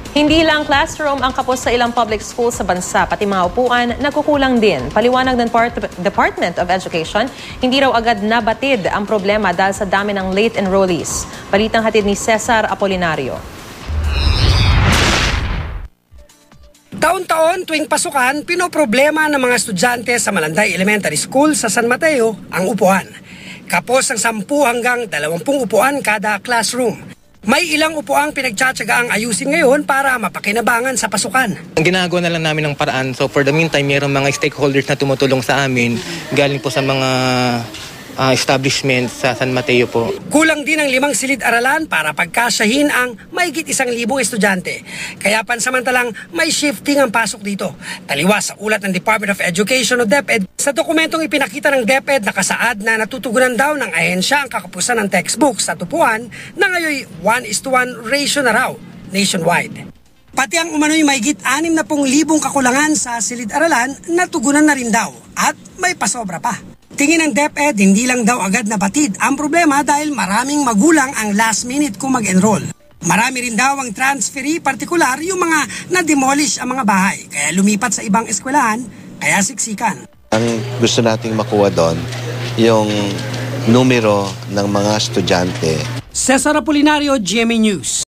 Hindi lang classroom ang kapos sa ilang public schools sa bansa, pati mga upuan nagkukulang din. Paliwanag ng Department of Education, hindi raw agad nabatid ang problema dahil sa dami ng late enrollees. Balitang hatid ni Cesar Apolinario. Taon-taon tuwing pasukan, pinoproblema ng mga estudyante sa Malanday Elementary School sa San Mateo ang upuan. Kapos ang 10 hanggang 20 upuan kada classroom. May ilang upuang pinagtsatsaga ang ayusin ngayon para mapakinabangan sa pasukan. Ang ginagawa na lang namin ng paraan, so for the meantime, mayroong mga stakeholders na tumutulong sa amin, galing po sa mga establishments sa San Mateo po. Kulang din ang 5 silid-aralan para pagkasyahin ang mahigit 1,000 estudyante. Kaya pansamantalang may shifting ang pasok dito. Taliwas sa ulat ng Department of Education o DepEd, sa dokumentong ipinakita ng DepEd nakasaad na natutugunan daw ng ahensya ang kakapusan ng textbooks sa upuan na ngayon 1:1 ratio na raw nationwide. Pati ang umano'y mahigit 60,000 kakulangan sa silid-aralan natugunan na rin daw at may pasobra pa. Tingin ng DepEd, hindi lang daw agad nabatid ang problema dahil maraming magulang ang last minute kung mag-enroll. Marami rin daw ang transferee, partikular yung mga na-demolish ang mga bahay, kaya lumipat sa ibang eskwelahan, kaya siksikan. Ang gusto nating makuha doon, yung numero ng mga estudyante. Cesar Apolinario, GMA News.